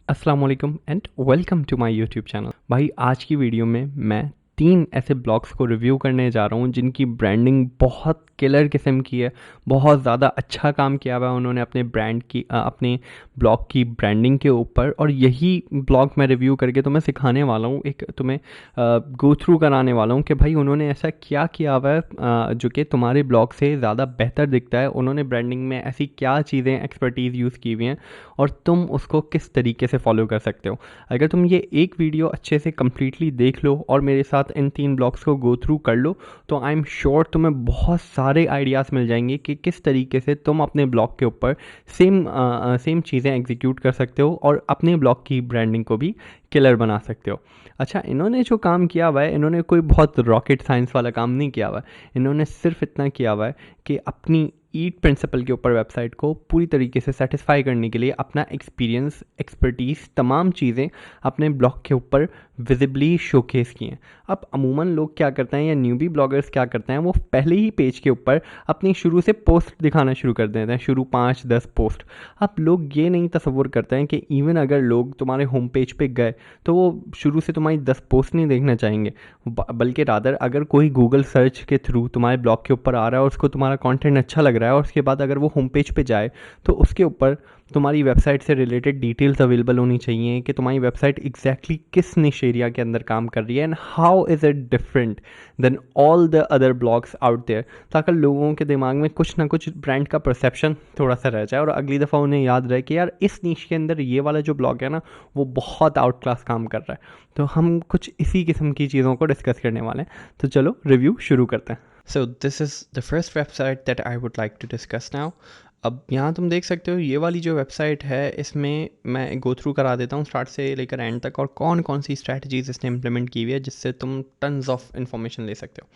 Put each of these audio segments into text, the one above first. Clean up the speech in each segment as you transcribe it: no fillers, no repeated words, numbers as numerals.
अस्सलाम वालेकुम and welcome to my YouTube channel. भाई आज की वीडियो में मैं 3 ऐसे ब्लॉग्स को रिव्यू करने जा रहा हूँ जिनकी ब्रांडिंग बहुत किलर किस्म की है। बहुत ज़्यादा अच्छा काम किया हुआ है उन्होंने अपने ब्रांड की अपने ब्लॉग की ब्रांडिंग के ऊपर। और यही ब्लॉग मैं रिव्यू करके तुम्हें सिखाने वाला हूँ, एक तुम्हें गो थ्रू कराने वाला हूँ कि भाई उन्होंने ऐसा क्या किया हुआ है जो कि तुम्हारे ब्लॉग से ज़्यादा बेहतर दिखता है। उन्होंने ब्रांडिंग में ऐसी क्या चीज़ें एक्सपर्टीज़ यूज़ की हुई हैं और तुम उसको किस तरीके से फॉलो कर सकते हो। अगर तुम ये एक वीडियो अच्छे से कम्प्लीटली देख लो और मेरे साथ इन 3 ब्लॉग्स को गो थ्रू कर लो तो आई एम श्योर तुम्हें बहुत सारे आइडियाज़ मिल जाएंगे कि किस तरीके से तुम अपने ब्लॉग के ऊपर सेम चीज़ें एग्जीक्यूट कर सकते हो और अपने ब्लॉग की ब्रांडिंग को भी किलर बना सकते हो। अच्छा, इन्होंने जो काम किया हुआ है, इन्होंने कोई बहुत रॉकेट साइंस वाला काम नहीं किया हुआ है। इन्होंने सिर्फ इतना किया हुआ है कि अपनी ईट प्रिंसिपल के ऊपर वेबसाइट को पूरी तरीके से सेटिस्फाई करने के लिए अपना एक्सपीरियंस, एक्सपर्टीज़, तमाम चीज़ें अपने ब्लॉग के ऊपर विजिबली शोकेस की हैं। अब अमूमन लोग क्या करते हैं या न्यूबी ब्लॉगर्स क्या करते हैं, वो पहले ही पेज के ऊपर अपनी शुरू से पोस्ट दिखाना शुरू कर देते हैं, शुरू 5-10 पोस्ट। अब लोग ये नहीं तसव्वुर करते हैं कि इवन अगर लोग तुम्हारे होम पेज पे गए तो वो शुरू से तुम्हारी 10 पोस्ट नहीं देखना चाहेंगे, बल्कि रादर अगर कोई गूगल सर्च के थ्रू तुम्हारे ब्लॉग के ऊपर आ रहा है और उसको तुम्हारा कंटेंट अच्छा लग रहा है और उसके बाद अगर वो होम पेज पे जाए तो उसके ऊपर तुम्हारी वेबसाइट से रिलेटेड डिटेल्स अवेलेबल होनी चाहिए कि तुम्हारी वेबसाइट एग्जैक्टली किस निश एरिया के अंदर काम कर रही है and how is it different than all the other blogs out there, ताकि लोगों के दिमाग में कुछ ना कुछ ब्रांड का परसेप्शन थोड़ा सा रह जाए और अगली दफ़ा उन्हें याद रहे कि यार इस निश के अंदर ये वाला जो ब्लॉग है ना वो बहुत आउट क्लास काम कर रहा है। तो हम कुछ इसी किस्म की चीज़ों को डिस्कस करने वाले हैं, तो चलो रिव्यू शुरू करते हैं। So this is the first website that I would like to discuss now. अब यहाँ तुम देख सकते हो ये वाली जो वेबसाइट है, इसमें मैं गो थ्रू करा देता हूँ स्टार्ट से लेकर एंड तक और कौन कौन सी स्ट्रैटेजीज इसने इम्प्लीमेंट की हुई है जिससे तुम टन्स ऑफ इन्फॉर्मेशन ले सकते हो।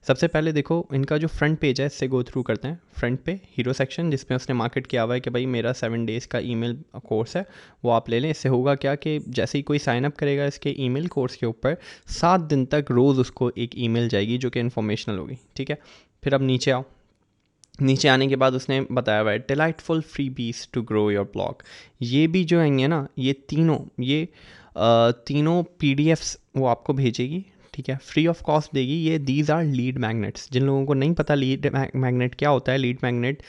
सबसे पहले देखो इनका जो फ्रंट पेज है, इससे गो थ्रू करते हैं। फ्रंट पे हीरो सेक्शन जिसमें उसने मार्केट किया हुआ है कि भाई मेरा 7 डेज़ का ईमेल कोर्स है, वो आप ले लें। इससे होगा क्या कि जैसे ही कोई साइन अप करेगा इसके ईमेल कोर्स के ऊपर, 7 दिन तक रोज़ उसको एक ईमेल जाएगी जो कि इन्फॉर्मेशनल होगी। ठीक है, फिर अब नीचे आओ। नीचे आने के बाद उसने बताया हुआ है डिलाइटफुल फ्री बीस टू ग्रो योर ब्लॉग। ये भी जो हैं ना, ये तीनों PDFs वो आपको भेजेगी। ठीक है, फ्री ऑफ कॉस्ट देगी। ये दीज आर लीड मैग्नेट्स। जिन लोगों को नहीं पता लीड मैग्नेट क्या होता है, लीड मैग्नेट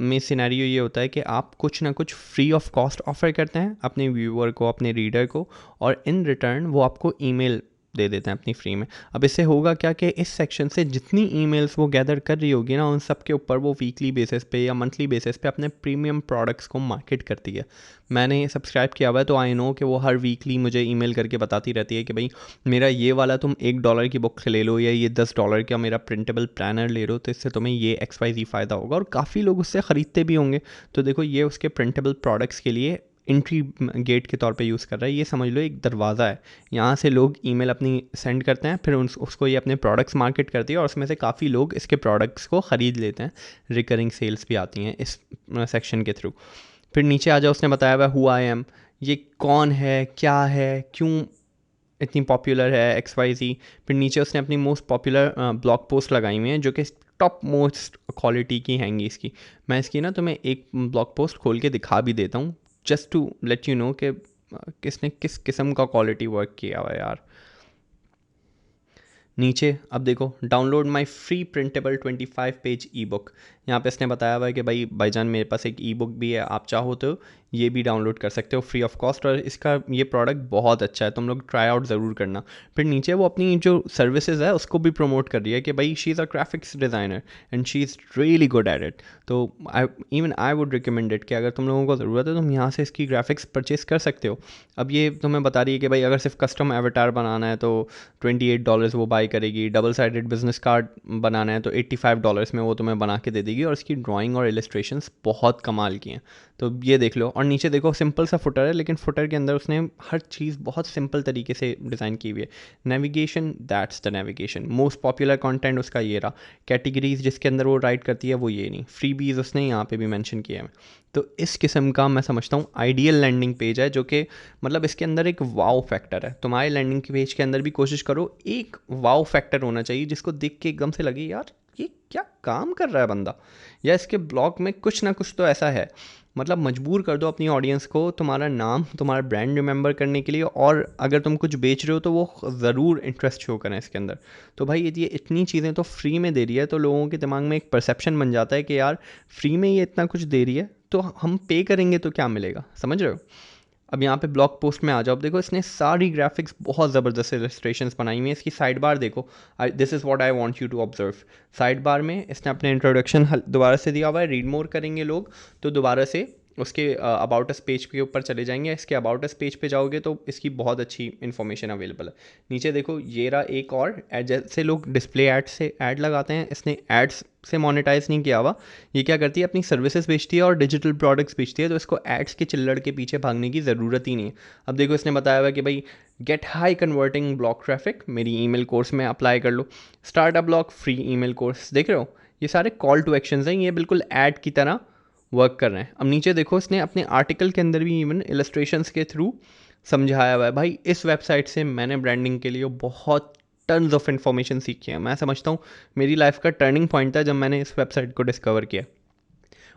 में सिनेरियो ये होता है कि आप कुछ ना कुछ फ्री ऑफ कॉस्ट ऑफर करते हैं अपने व्यूअर को, अपने रीडर को, और इन रिटर्न वो आपको ईमेल दे देते हैं अपनी फ्री में। अब इससे होगा क्या कि इस सेक्शन से जितनी ईमेल्स वो गैदर कर रही होगी ना, उन सब के ऊपर वो वीकली बेसिस पे या मंथली बेसिस पे अपने प्रीमियम प्रोडक्ट्स को मार्केट करती है। मैंने सब्सक्राइब किया हुआ है तो आई नो कि वो हर वीकली मुझे ईमेल करके बताती रहती है कि भाई मेरा ये वाला तुम $1 की बुक ले लो या ये $10 का मेरा प्रिंटेबल प्लानर ले लो, तो इससे तुम्हें ये XYZ फ़ायदा होगा। और काफ़ी लोग उससे ख़रीदते भी होंगे। तो देखो ये उसके प्रिंटेबल प्रोडक्ट्स के लिए एंट्री गेट के तौर पे यूज़ कर रहा है। ये समझ लो एक दरवाज़ा है, यहाँ से लोग ईमेल अपनी सेंड करते हैं, फिर उसको ये अपने प्रोडक्ट्स मार्केट करती है और उसमें से काफ़ी लोग इसके प्रोडक्ट्स को ख़रीद लेते हैं। रिकरिंग सेल्स भी आती हैं इस सेक्शन के थ्रू। फिर नीचे आ जाओ, उसने बताया हुआ हु आई एम, ये कौन है, क्या है, क्यों इतनी पॉपुलर है, XYZ। फिर नीचे उसने अपनी मोस्ट पॉपुलर ब्लॉग पोस्ट लगाई हुई हैं जो कि टॉप मोस्ट क्वालिटी की हैंगी इसकी। मैं इसकी ना तुम्हें एक ब्लॉग पोस्ट खोल के दिखा भी देता हूँ just to let you know कि किसने किस किस्म का क्वालिटी वर्क किया हुआ है यार। नीचे अब देखो, download my free printable 25 page E book. यहाँ पे इसने बताया हुआ है कि भाईजान मेरे पास एक ई बुक भी है, आप चाहो तो ये भी डाउनलोड कर सकते हो फ्री ऑफ कॉस्ट, और इसका ये प्रोडक्ट बहुत अच्छा है, तुम लोग ट्राई आउट ज़रूर करना। फिर नीचे वो अपनी जो सर्विसेज है उसको भी प्रमोट कर रही है कि भाई she is a graphics designer and she is really good at it. तो आई वुड रिकमेंड इट कि अगर तुम लोगों को ज़रूरत है तुम यहाँ से इसकी ग्राफिक्स परचेज़ कर सकते हो। अब ये तुम्हें बता रही है कि भाई अगर सिर्फ कस्टम एवटार बनाना है तो $28 वो बाई करेगी, डबल साइडेड बिजनेस कार्ड बनाना है तो $85 में वो तुम्हें बना के दे देगी, और इसकी ड्राइंग और इलस्ट्रेशंस बहुत कमाल की हैं। तो ये देख लो। और नीचे देखो सिंपल सा फुटर है, लेकिन फुटर के अंदर उसने हर चीज़ बहुत सिंपल तरीके से डिज़ाइन की हुई है। Navigation, that's the navigation. Most popular content उसका ये रहा। कैटेगरीज जिसके अंदर वो राइट करती है वो ये नहीं। फ्रीबीज उसने यहाँ पे भी मेंशन किया है। तो इस किस्म का मैं समझता हूँ आइडियल लैंडिंग पेज है, जो कि मतलब इसके अंदर एक वाओ फैक्टर है। तुम्हारे लैंडिंग पेज के अंदर भी कोशिश करो एक वाओ फैक्टर होना चाहिए जिसको देख के एकदम से लगे यार ये क्या काम कर रहा है बंदा, या इसके ब्लॉग में कुछ ना कुछ तो ऐसा है। मतलब मजबूर कर दो अपनी ऑडियंस को तुम्हारा नाम, तुम्हारा ब्रांड रिमेंबर करने के लिए, और अगर तुम कुछ बेच रहे हो तो वो ज़रूर इंटरेस्ट शो करें इसके अंदर। तो भाई ये इतनी चीज़ें तो फ्री में दे रही है, तो लोगों के दिमाग में एक परसेप्शन बन जाता है कि यार फ्री में ये इतना कुछ दे रही है तो हम पे करेंगे तो क्या मिलेगा, समझ रहे हो। अब यहाँ पे ब्लॉग पोस्ट में आ जाओ, अब देखो इसने सारी ग्राफिक्स बहुत ज़बरदस्त इलस्ट्रेशंस बनाई हुई हैं। इसकी साइड बार देखो, this is what I want you to observe. Side bar में इसने अपने इंट्रोडक्शन दोबारा से दिया हुआ है, रीड मोर करेंगे लोग तो दोबारा से उसके अबाउट अस पेज के ऊपर चले जाएंगे। इसके अबाउट अस पेज पे जाओगे तो इसकी बहुत अच्छी इन्फॉर्मेशन अवेलेबल है। नीचे देखो ये रहा एक और ad, जैसे लोग डिस्प्ले एड से ऐड लगाते हैं, इसने एड्स से मोनेटाइज नहीं किया हुआ। ये क्या करती है, अपनी सर्विसेज बेचती है और डिजिटल प्रोडक्ट्स बेचती है, तो इसको एड्स के चिल्लड़ के पीछे भागने की ज़रूरत ही नहीं है। अब देखो इसने बताया हुआ कि भाई get high converting blog traffic, मेरी ईमेल कोर्स में अप्लाई कर लो, start a blog free email course. देख रहे हो ये सारे कॉल टू एक्शंस हैं, ये बिल्कुल ऐड की तरह वर्क कर रहे हैं। अब नीचे देखो इसने अपने आर्टिकल के अंदर भी इवन इलस्ट्रेशंस के थ्रू समझाया हुआ है। भाई इस वेबसाइट से मैंने ब्रांडिंग के लिए बहुत टन्स ऑफ इन्फॉर्मेशन सीखी है। मैं समझता हूँ मेरी लाइफ का टर्निंग पॉइंट था जब मैंने इस वेबसाइट को डिस्कवर किया,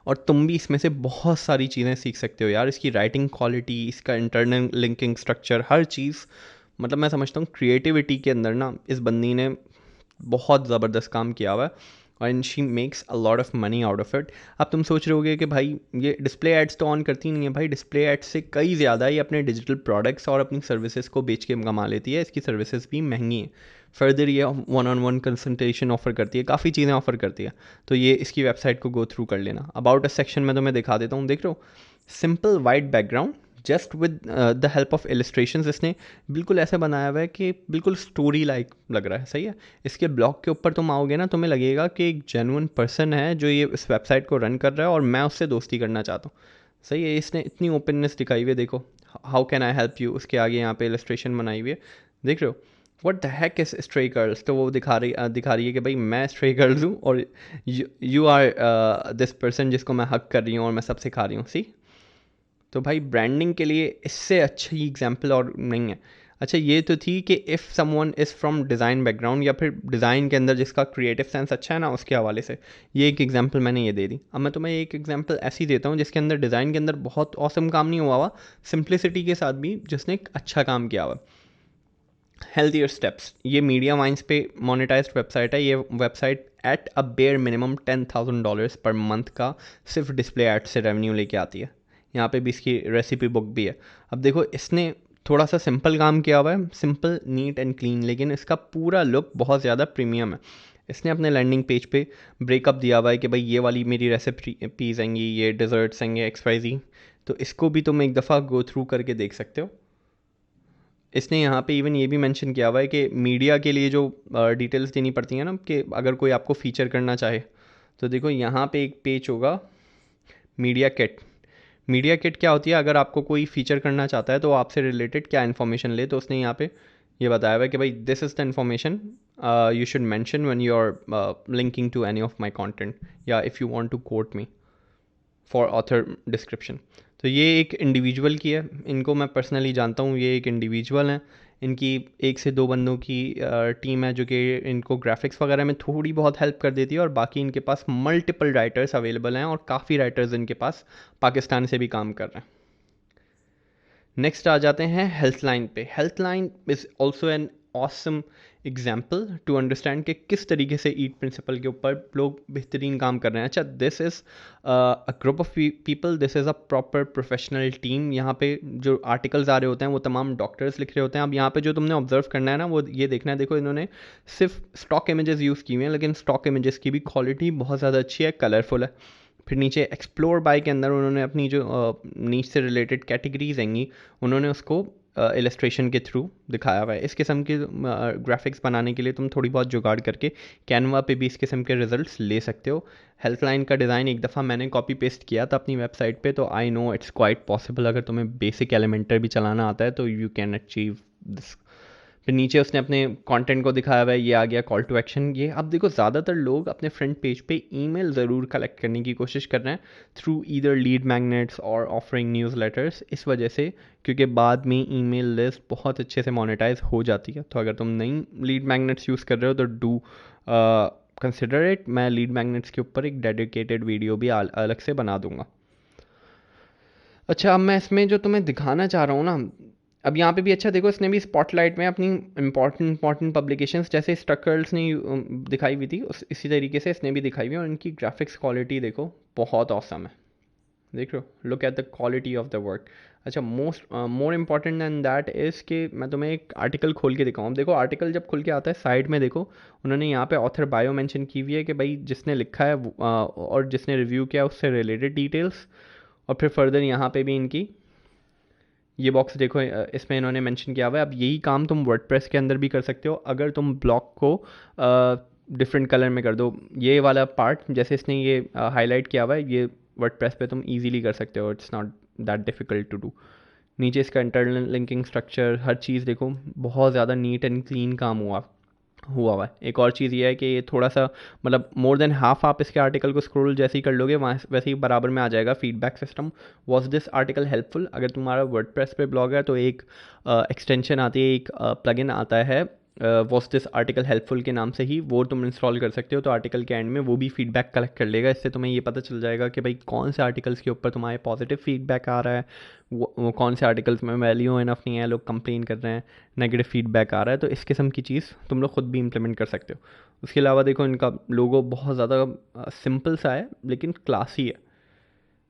और तुम भी इसमें से बहुत सारी चीज़ें सीख सकते हो यार। इसकी राइटिंग क्वालिटी, इसका इंटरनल लिंकिंग स्ट्रक्चर, हर चीज़, मतलब मैं समझता हूँ क्रिएटिविटी के अंदर ना इस बंदी ने बहुत ज़बरदस्त काम किया हुआ है, and she makes a lot of money out of it. अब तुम सोच रहे होगे कि भाई ये डिस्प्ले एड्स तो ऑन करती नहीं है। भाई डिस्प्ले एड्स से कई ज़्यादा ये अपने डिजिटल प्रोडक्ट्स और अपनी सर्विसेज को बेच के कमा लेती है। इसकी सर्विसेज भी महंगी हैं। फर्दर ये 1-on-1 कंसल्टेशन ऑफर करती है, काफ़ी चीज़ें ऑफर करती है। तो ये इसकी वेबसाइट को गो थ्रू कर लेना। अबाउट अ सेक्शन में तो मैं दिखा देता हूँ, देख रहे हो, simple white background just with the help of illustrations. इसने बिल्कुल ऐसा बनाया हुआ है कि बिल्कुल स्टोरी लाइक लग रहा है, सही है। इसके ब्लॉग के ऊपर तुम आओगे ना, तुम्हें लगेगा कि एक जेन्युइन पर्सन है जो ये इस वेबसाइट को रन कर रहा है और मैं उससे दोस्ती करना चाहता हूँ, सही है। इसने इतनी ओपननेस दिखाई हुई है, देखो how can I help you, उसके आगे यहाँ पे इलस्ट्रेशन बनाई हुई है, देख रहे हो। What the hack is stray girls, तो वो दिखा रही है कि भाई मैं स्ट्रे गर्ल्स हूँ और यू आर दिस पर्सन जिसको मैं हक कर रही हूँ और मैं सब सिखा रही हूँ, सी। तो भाई ब्रांडिंग के लिए इससे अच्छी एग्जाम्पल और नहीं है। अच्छा ये तो थी कि if someone is from design background या फिर डिज़ाइन के अंदर जिसका क्रिएटिव सेंस अच्छा है ना, उसके हवाले से ये एक एग्जांपल मैंने ये दे दी। अब मैं तुम्हें एक एग्जांपल ऐसी देता हूँ जिसके अंदर डिज़ाइन के अंदर बहुत औसम काम नहीं हुआ हुआ, सिंप्लिसिटी के साथ भी जिसने एक अच्छा काम किया हुआ। हेल्थियर स्टेप्स, ये मीडिया वाइंस पे मोनेटाइज्ड वेबसाइट है। ये website at a bare minimum $10,000 per month का सिर्फ डिस्प्ले एड से रेवेन्यू लेके आती है। यहाँ पे भी इसकी रेसिपी बुक भी है। अब देखो इसने थोड़ा सा सिंपल काम किया हुआ है, सिंपल नीट एंड क्लीन, लेकिन इसका पूरा लुक बहुत ज़्यादा प्रीमियम है। इसने अपने लैंडिंग पेज पे ब्रेकअप दिया हुआ है कि भाई ये वाली मेरी रेसिपीज़ आएंगी, ये डिज़र्ट्स आएंगे, XYZ। तो इसको भी तुम एक दफ़ा गो थ्रू करके देख सकते हो। इसने यहाँ पे इवन ये भी मेंशन किया हुआ है कि मीडिया के लिए जो डिटेल्स देनी पड़ती हैं ना, कि अगर कोई आपको फ़ीचर करना चाहे तो देखो यहाँ पे एक पेज होगा मीडिया किट। मीडिया किट क्या होती है, अगर आपको कोई फ़ीचर करना चाहता है तो आपसे रिलेटेड क्या इन्फॉर्मेशन ले, तो उसने यहाँ पे ये बताया हुआ है कि भाई this is the information you should mention when you are linking to any of my content, या if you want to quote me for author description. तो ये एक इंडिविजुअल की है, इनको मैं पर्सनली जानता हूँ, ये एक इंडिविजुअल हैं। इनकी 1 से 2 बंदों की टीम है जो कि इनको ग्राफिक्स वगैरह में थोड़ी बहुत हेल्प कर देती है, और बाकी इनके पास मल्टीपल राइटर्स अवेलेबल हैं और काफ़ी राइटर्स इनके पास पाकिस्तान से भी काम कर रहे हैं। नेक्स्ट आ जाते हैं हेल्थलाइन पे। Healthline is also an awesome example to understand कि किस तरीके से ईट प्रिंसिपल के ऊपर लोग बेहतरीन काम कर रहे हैं। अच्छा this is a group of people, this is a proper professional team. यहाँ पे जो आर्टिकल्स आ रहे होते हैं वो तमाम डॉक्टर्स लिख रहे होते हैं। अब यहाँ पे जो तुमने ऑब्जर्व करना है ना, वो ये देखना है, देखो इन्होंने सिर्फ स्टॉक इमेजेस यूज़ की हुई हैं, लेकिन स्टॉक इमेजेस की भी क्वालिटी बहुत ज़्यादा अच्छी है, कलरफुल है। फिर नीचे एक्सप्लोर बाय के अंदर उन्होंने अपनी जो नीच से रिलेटेड कैटेगरीज आएंगी, उन्होंने उसको इलस्ट्रेशन के थ्रू दिखाया हुआ है। इस किस्म के ग्राफिक्स बनाने के लिए तुम थोड़ी बहुत जुगाड़ करके कैनवा पे भी इस किस्म के रिजल्ट्स ले सकते हो। हेल्थलाइन का डिज़ाइन एक दफ़ा मैंने कॉपी पेस्ट किया था अपनी वेबसाइट पे, तो I know it's quite possible. अगर तुम्हें बेसिक एलिमेंटर भी चलाना आता है तो यू कैन अचीव दिस। फिर नीचे उसने अपने कंटेंट को दिखाया हुआ है, ये आ गया कॉल टू एक्शन। ये अब देखो ज़्यादातर लोग अपने फ्रंट पेज पे ईमेल ज़रूर कलेक्ट करने की कोशिश कर रहे हैं थ्रू ईदर लीड मैग्नेट्स और ऑफरिंग न्यूज़ लेटर्स, इस वजह से क्योंकि बाद में ईमेल लिस्ट बहुत अच्छे से मोनेटाइज हो जाती है। तो अगर तुम नई लीड मैग्नेट्स यूज़ कर रहे हो तो डू कंसिडर इट। मैं लीड मैग्नेट्स के ऊपर एक डेडिकेटेड वीडियो भी अलग से बना दूंगा। अच्छा, अब मैं इसमें जो तुम्हें दिखाना चाह रहा हूँ ना, अब यहाँ पे भी अच्छा देखो, इसने भी स्पॉटलाइट में अपनी इंपॉर्टेंट पब्लिकेशंस जैसे स्ट्रक्चर्स ने दिखाई हुई थी, इसी तरीके से इसने भी दिखाई हुई है। और इनकी ग्राफिक्स क्वालिटी देखो, बहुत औसम है। देख रहे हो, look at the quality of the work. अच्छा, more important than that is कि मैं तुम्हें एक आर्टिकल खोल के दिखाऊँ। देखो आर्टिकल जब खुल के आता है, साइड में देखो उन्होंने यहाँ पे ऑथर बायो मेंशन की हुई है कि भाई जिसने लिखा है और जिसने रिव्यू किया उससे रिलेटेड डिटेल्स। और फिर फर्दर यहाँ पे भी इनकी ये बॉक्स देखो, इसमें इन्होंने मेंशन किया हुआ है। अब यही काम तुम वर्डप्रेस के अंदर भी कर सकते हो, अगर तुम ब्लॉक को डिफरेंट कलर में कर दो। ये वाला पार्ट जैसे इसने ये हाईलाइट किया हुआ है, ये वर्डप्रेस पे तुम इजीली कर सकते हो, it's not that difficult to do. नीचे इसका इंटरनल लिंकिंग स्ट्रक्चर, हर चीज़ देखो, बहुत ज़्यादा नीट एंड क्लीन काम हुआ है। एक और चीज़ ये है कि ये थोड़ा सा मतलब मोर देन हाफ आप इसके आर्टिकल को स्क्रॉल जैसे ही कर लोगे, वहाँ वैसे ही बराबर में आ जाएगा feedback system. Was this article helpful? अगर तुम्हारा वर्डप्रेस पे ब्लॉग है तो एक एक्सटेंशन आती है, एक प्लगइन आता है वॉज दिस आर्टिकल हेल्पफुल के नाम से ही, वो तुम इंस्टॉल कर सकते हो। तो आर्टिकल के एंड में वो भी फीडबैक कलेक्ट कर लेगा। इससे तुम्हें ये पता चल जाएगा कि भाई कौन से आर्टिकल्स के ऊपर तुम्हारे पॉजिटिव फीडबैक आ रहा है, वो कौन से आर्टिकल्स में वैल्यू इनफ नहीं है, लोग कंप्लेन कर रहे हैं, नेगेटिव फीडबैक आ रहा है। तो इस किस्म की चीज़ तुम लोग खुद भी इम्प्लीमेंट कर सकते हो। उसके अलावा देखो, इनका लोगो बहुत ज़्यादा सिंपल सा है लेकिन क्लासी है।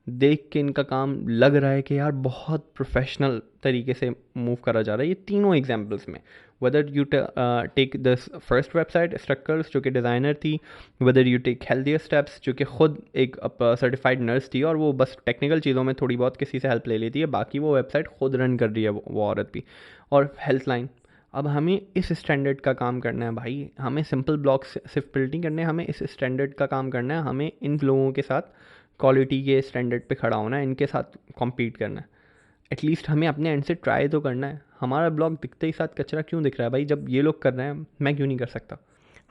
देख के इनका काम लग रहा है कि यार बहुत प्रोफेशनल तरीके से मूव करा जा रहा है। ये तीनों एग्जांपल्स में, whether you take the first website structures जो कि डिज़ाइनर थी, whether you take healthier steps जो कि खुद एक सर्टिफाइड नर्स थी और वो बस टेक्निकल चीज़ों में थोड़ी बहुत किसी से हेल्प ले लेती है, बाकी वो वेबसाइट खुद रन कर रही है वो औरत भी। और हेल्थ लाइन, अब हमें इस स्टैंडर्ड का काम करना है भाई, हमें सिंपल ब्लॉक्स सिर्फ बिल्ड नहीं करने, हमें इस स्टैंडर्ड का काम करना है। हमें इन लोगों के साथ क्वालिटी के स्टैंडर्ड पे खड़ा होना है, इनके साथ कॉम्पीट करना है। एटलीस्ट हमें अपने एंड से ट्राई तो करना है। हमारा ब्लॉग दिखते ही साथ कचरा क्यों दिख रहा है भाई? जब ये लोग कर रहे हैं मैं क्यों नहीं कर सकता?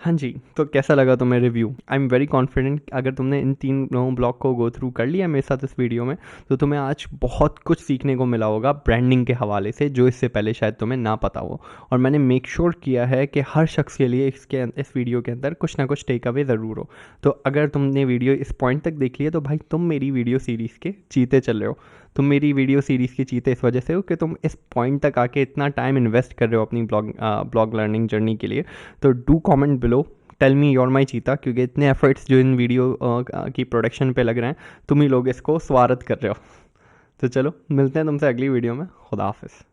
हाँ जी, तो कैसा लगा तुम्हें review? I am very confident अगर तुमने इन तीनों ब्लॉग को गो थ्रू कर लिया मेरे साथ इस वीडियो में, तो तुम्हें आज बहुत कुछ सीखने को मिला होगा ब्रांडिंग के हवाले से, जो इससे पहले शायद तुम्हें ना पता हो। और मैंने मेक श्योर किया है कि हर शख्स के लिए इस वीडियो के अंदर कुछ ना कुछ टेक अवे ज़रूर हो। तो अगर तुमने वीडियो इस पॉइंट तक देख लिया तो भाई तुम मेरी वीडियो सीरीज़ के चीते चल रहे हो। तुम मेरी वीडियो सीरीज़ के चीते इस वजह से हो कि तुम इस पॉइंट तक आके इतना टाइम इन्वेस्ट कर रहे हो अपनी ब्लॉग लर्निंग जर्नी के लिए। तो do comment below, tell me your माई चीता, क्योंकि इतने एफर्ट्स जो इन वीडियो की प्रोडक्शन पे लग रहे हैं, तुम ही लोग इसको स्वागत कर रहे हो। तो चलो मिलते हैं तुमसे अगली वीडियो में। खुदा हाफिज़।